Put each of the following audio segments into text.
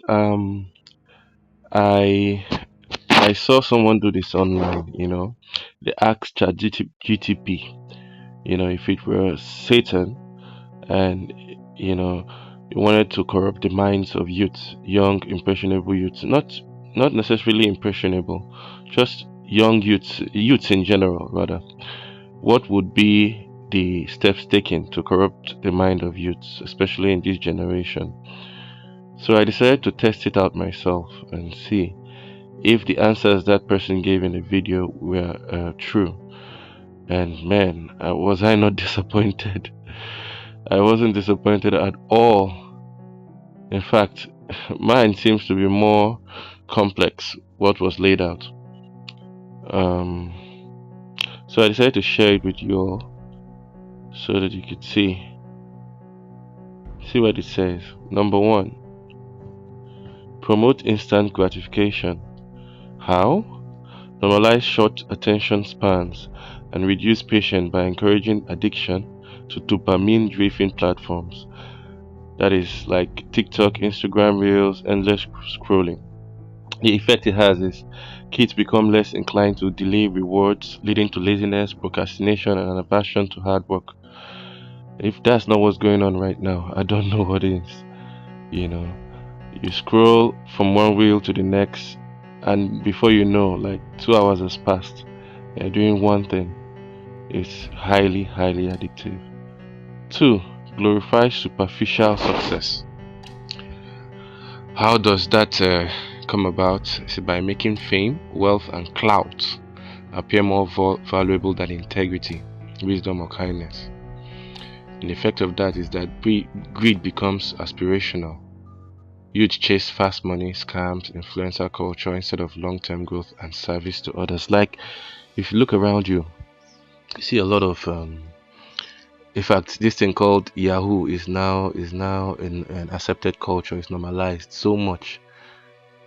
Um, I I saw someone do this online. They asked ChatGTP, if it were Satan, and you know, he wanted to corrupt the minds of youth, young impressionable youths, not necessarily impressionable, just young youths in general, rather. What would be the steps taken to corrupt the mind of youths, especially in this generation? So I decided to test it out myself and see if the answers that person gave in the video were true. And man, was I not disappointed? I wasn't disappointed at all. In fact, mine seems to be more complex, what was laid out. Um, so I decided to share it with you all so that you could see what it says. Number one, promote instant gratification. How? Normalize short attention spans and reduce patience by encouraging addiction to dopamine driven platforms. That is like TikTok, Instagram Reels, endless scrolling. The effect it has is kids become less inclined to delay rewards, leading to laziness, procrastination, and an aversion to hard work. If that's not what's going on right now, I don't know what is. You know, you scroll from one reel to the next, and before you know, like 2 hours has passed. You're doing one thing. It's highly, highly addictive. Two, glorify superficial success. How does that come about? Is it by making fame, wealth, and clout appear more valuable than integrity, wisdom, or kindness? And the effect of that is that greed becomes aspirational. Youth chase fast money, scams, influencer culture instead of long-term growth and service to others. Like, if you look around you, you see a lot of in fact, this thing called Yahoo is now in an accepted culture. It's normalized so much.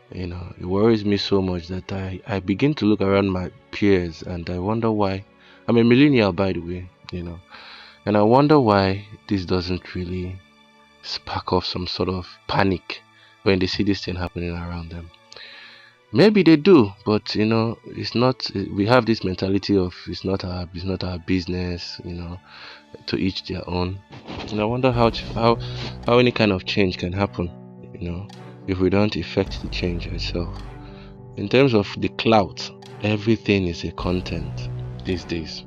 It worries me so much that I begin to look around my peers and I wonder why. I'm a millennial, by the way, and I wonder why this doesn't really spark off some sort of panic when they see this thing happening around them. Maybe they do, but it's not. We have this mentality of it's not our business. To each their own. And I wonder how any kind of change can happen. If we don't effect the change itself. In terms of the clout, everything is a content these days.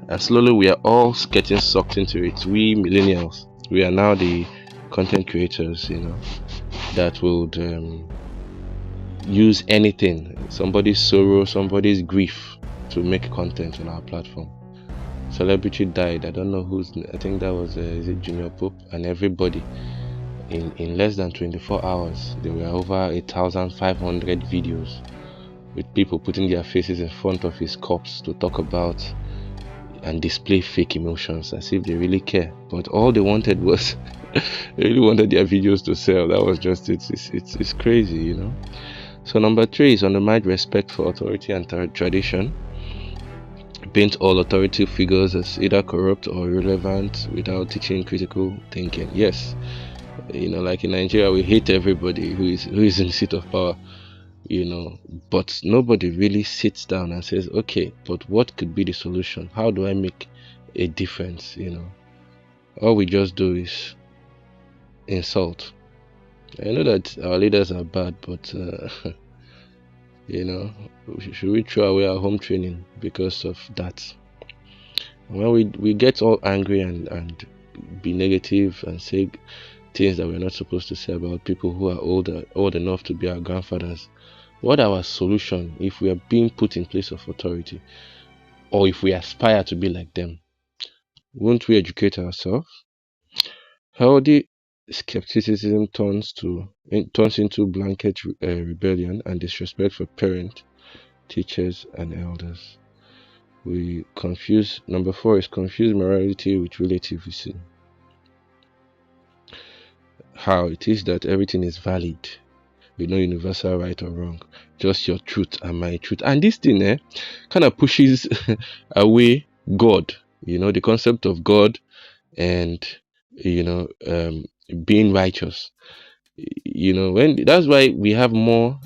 And slowly we are all getting sucked into it. We millennials, we are now the content creators, that would use anything, somebody's sorrow, somebody's grief to make content on our platform. Celebrity died. I don't know who's. I think that was is it Junior Pope, and everybody in less than 24 hours there were over 1,500 videos with people putting their faces in front of his corpse to talk about and display fake emotions as if they really care. But all they wanted was they really wanted their videos to sell. That was just it. It's crazy, So number three is undermine respect for authority and tradition. Paint all authority figures as either corrupt or irrelevant without teaching critical thinking. Yes, like in Nigeria, we hate everybody who is in the seat of power. But nobody really sits down and says, okay, but what could be the solution? How do I make a difference? All we just do is insult. I know that our leaders are bad, but should we throw away our home training because of that? When we get all angry and be negative and say things that we're not supposed to say about people who are old enough to be our grandfathers, what our solution if we are being put in place of authority, or if we aspire to be like them? Won't we educate ourselves? Healthy skepticism turns into blanket rebellion and disrespect for parents, teachers, and elders. We confuse. Number four is confuse morality with relativism. How it is that everything is valid, with no universal right or wrong, just your truth and my truth. And this thing kind of pushes away God, the concept of God and being righteous. when that's why we have more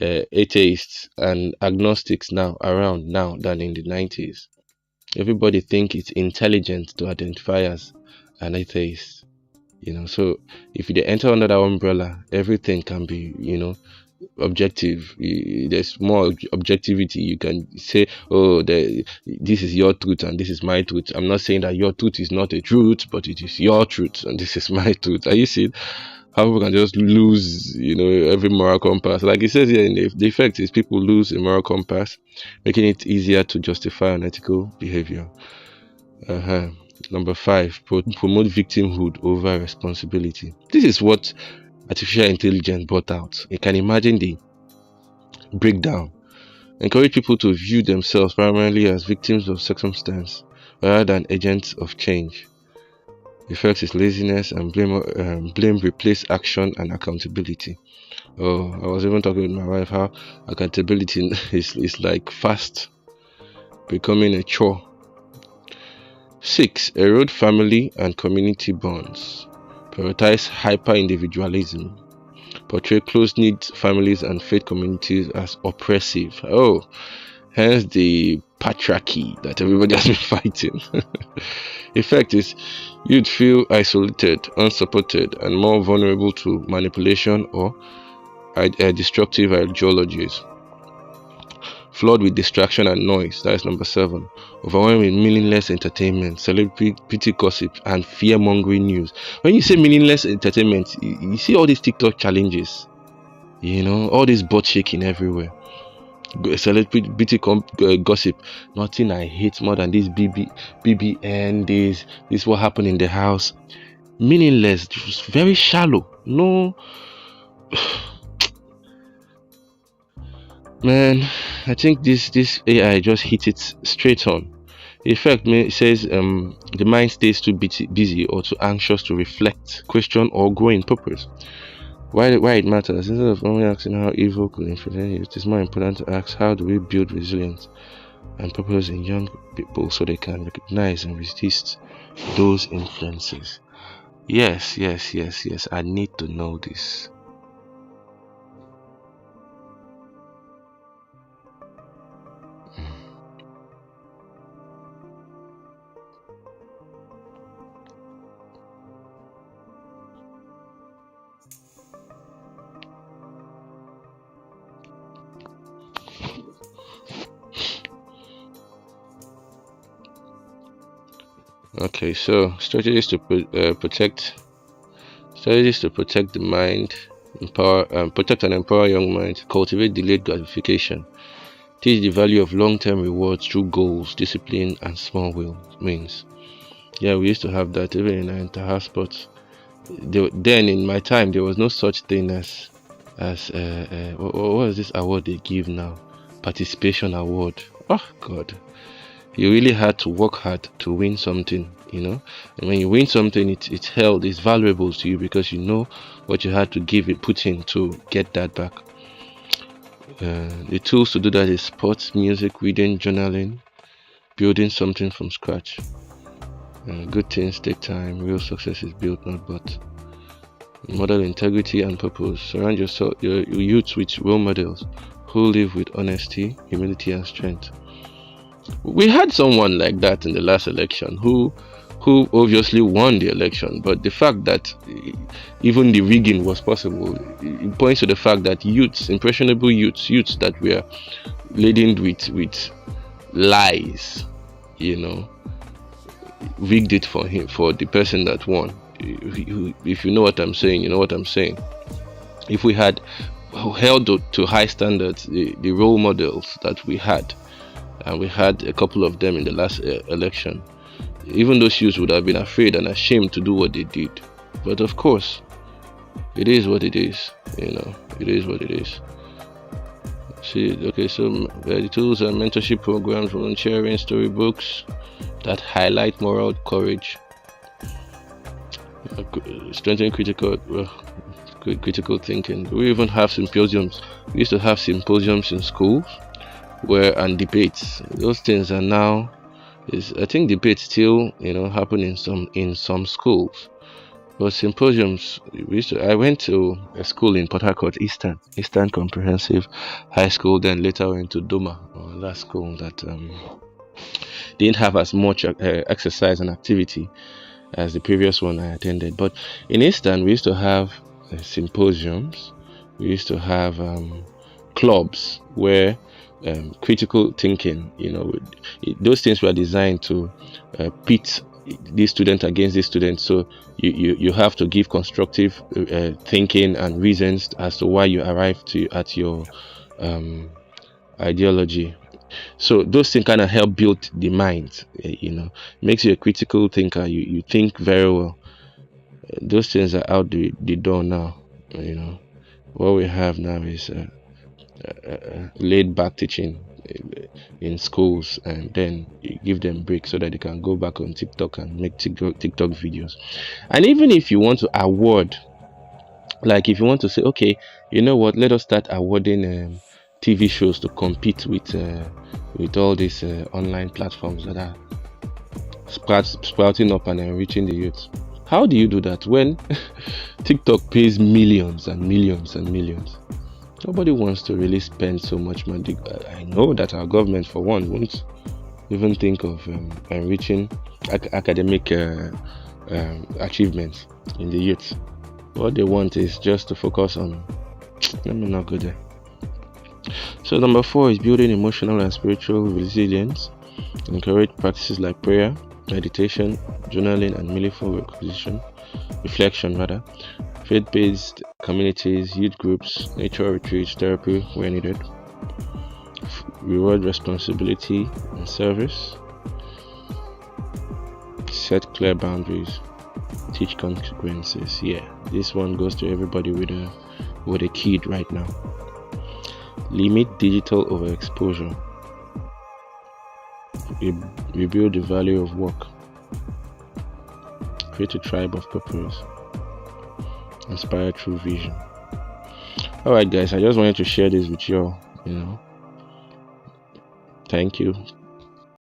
atheists and agnostics now around now than in the 90s. Everybody think it's intelligent to identify as an atheist. So if you enter under that umbrella, everything can be objective. There's more objectivity. You can say, oh, this is your truth and this is my truth. I'm not saying that your truth is not a truth, but it is your truth and this is my truth. Are you seeing how people can just lose every moral compass? Like it says here in the effect is people lose a moral compass, making it easier to justify unethical behavior. Number 5, promote victimhood over responsibility. This is what artificial intelligence brought out. You can imagine the breakdown. Encourage people to view themselves primarily as victims of circumstance rather than agents of change. Effects is laziness and blame replace action and accountability. Oh, I was even talking with my wife how accountability is like fast becoming a chore. 6, erode family and community bonds. Prioritize hyper-individualism. Portray close-knit families and faith communities as oppressive. Oh, hence the patriarchy that everybody has been fighting. Effect is you'd feel isolated, unsupported, and more vulnerable to manipulation or destructive ideologies. Flawed with distraction and noise. That is number 7. Overwhelmed with meaningless entertainment, celebrity gossip, and fear-mongering news. When you say meaningless entertainment, you see all these TikTok challenges. All this butt shaking everywhere. Celebrity gossip. Nothing I hate more than this BBN. This what happened in the house. Meaningless, just very shallow. No. Man, I think this AI just hit it straight on. The effect says the mind stays too busy or too anxious to reflect, question, or grow in purpose. Why it matters, instead of only asking how evil could infiltrate you, it is more important to ask how do we build resilience and purpose in young people so they can recognize and resist those influences. Yes, I need to know this. Okay, so strategies to protect the mind, protect and empower young minds, cultivate delayed gratification, teach the value of long-term rewards through goals, discipline, and small wins. Yeah, we used to have that even in our inter-house sports. Then in my time, there was no such thing as what is this award they give now? Participation award. Oh God. You really had to work hard to win something, and when you win something, it's held, it's valuable to you because you know what you had to put in to get that back. The tools to do that is sports, music, reading, journaling, building something from scratch. Good things take time. Real success is built, not bought. Model integrity and purpose. Surround your youth with role models who live with honesty, humility, and strength. We had someone like that in the last election who obviously won the election, but the fact that even the rigging was possible, it points to the fact that impressionable youths that were laden with lies, rigged it for the person that won. If you know what I'm saying, you know what I'm saying. If we had held to high standards the role models that we had, and we had a couple of them in the last election, even those youths would have been afraid and ashamed to do what they did. But of course, it is what it is. It is what it is. See, okay, so the tools are mentorship programs, volunteering, storybooks that highlight moral courage, strengthening critical thinking. We even have symposiums. We used to have symposiums in schools and debates. Those things are now I think debates still happen in some schools, But symposiums, I went to a school in Port Harcourt, Eastern Comprehensive High School. Then later went to Doma, that school that didn't have as much exercise and activity as the previous one I attended. But in Eastern, we used to have symposiums. We used to have clubs where critical thinking, those things were designed to pit this student against this student. So you have to give constructive thinking and reasons as to why you arrived at your ideology. So those things kind of help build the mind, makes you a critical thinker. You think very well. Those things are out the door now. What we have now is laid back teaching in schools, and then you give them breaks so that they can go back on TikTok and make TikTok videos. And even if you want to award, like if you want to say, okay, you know what, let us start awarding TV shows to compete with all these online platforms that are sprouting up and enriching the youth. How do you do that when TikTok pays millions and millions and millions? Nobody wants to really spend so much money. I know that our government, for one, won't even think of enriching academic achievements in the youth. What they want is just to focus on. Let me not go there. So number 4 is building emotional and spiritual resilience. Encourage practices like prayer, meditation, journaling, and meaningful reflection, faith-based communities, youth groups, nature retreats, therapy where needed. Reward responsibility and service. Set clear boundaries. Teach consequences. Yeah, this one goes to everybody with a kid right now. Limit digital overexposure. Rebuild the value of work. Create a tribe of purpose. Inspire through vision. Alright guys, I just wanted to share this with you all. Thank you.